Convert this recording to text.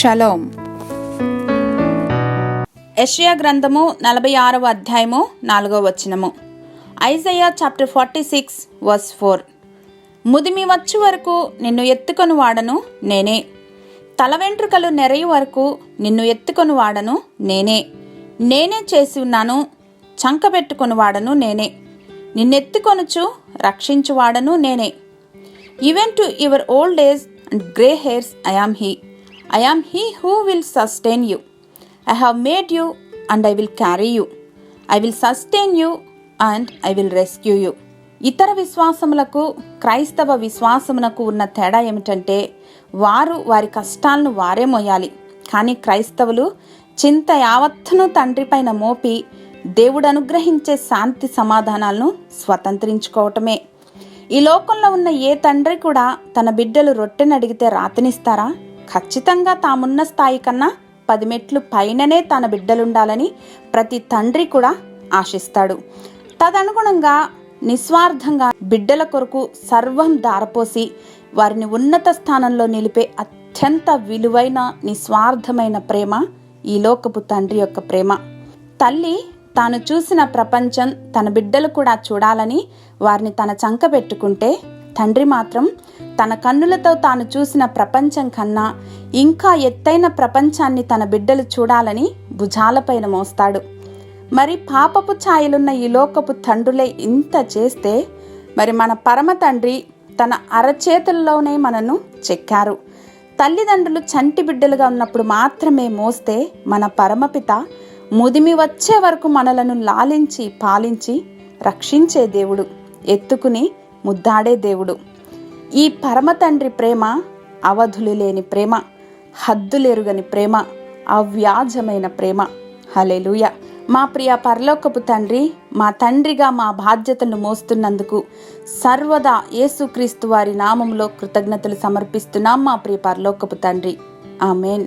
Shalom. యెషయా గ్రంథము 46వ అధ్యాయము 4వ వచనము. Isaiah chapter 46 verse 4. ముదిమి వచ్చు వరకు నిన్ను ఎత్తుకొని వాడను నేనే, తల వెంట్రుకలు నెరయు వరకు నిన్ను ఎత్తుకొని వాడను నేనే చేసి ఉన్నాను, చంకబెట్టుకొని వాడను నేనే, నిన్నెత్తుకొనుచు రక్షించువాడను నేనే. Even to your old age and grey hairs I am he who will sustain you. I have made you and I will carry you. I will sustain you and I will rescue you. ఇతర విశ్వాసములకు క్రైస్తవ విశ్వాసమునకు ఉన్న తేడా ఏమిటంటే వారు వారి కష్టాలను వారే మోయాలి. కానీ క్రైస్తవులు చింత యావత్తును తండ్రి పైన మోపి దేవుడు అనుగ్రహించే శాంతి సమాధానాలను స్వతంత్రించుకోవటమే. ఈ లోకంలో ఉన్న ఏ తండ్రి కూడా తన బిడ్డలు రొట్టెనడిగితే రాతనిస్తారా? ఖచ్చితంగా తామున్న స్థాయి కన్నా 10 మెట్లు పైననే తన బిడ్డలుండాలని ప్రతి తండ్రి కూడా ఆశిస్తాడు. తదనుగుణంగా నిస్వార్థంగా బిడ్డల కొరకు సర్వం దారపోసి వారిని ఉన్నత స్థానంలో నిలిపే అత్యంత విలువైన నిస్వార్థమైన ప్రేమ ఈ లోకపు తండ్రి యొక్క ప్రేమ. తల్లి తాను చూసిన ప్రపంచం తన బిడ్డలు కూడా చూడాలని వారిని తన చంక పెట్టుకుంటే, తండ్రి మాత్రం తన కన్నులతో తాను చూసిన ప్రపంచం కన్నా ఇంకా ఎత్తైన ప్రపంచాన్ని తన బిడ్డలు చూడాలని భుజాలపైన మోస్తాడు. మరి పాపపు ఛాయలున్న ఈ లోకపు తండ్రులే ఇంత చేస్తే, మరి మన పరమ తండ్రి తన అరచేతుల్లోనే మనను చెక్కారు. తల్లిదండ్రులు చంటి బిడ్డలుగా ఉన్నప్పుడు మాత్రమే మోస్తే, మన పరమపిత ముదిమి వచ్చే వరకు మనలను లాలించి పాలించి రక్షించే దేవుడు, ఎత్తుకుని ముద్దాడే దేవుడు. ఈ పరమ తండ్రి ప్రేమ అవధులు లేని ప్రేమ, హద్దులెరుగని ప్రేమ, అవ్యాజమైన ప్రేమ. హల్లెలూయా. మా ప్రియ పరలోకపు తండ్రి, మా తండ్రిగా మా బాధ్యతలను మోస్తున్నందుకు సర్వదా యేసుక్రీస్తు వారి నామములో కృతజ్ఞతలు సమర్పిస్తున్నాం మా ప్రియ పరలోకపు తండ్రి. ఆమేన్.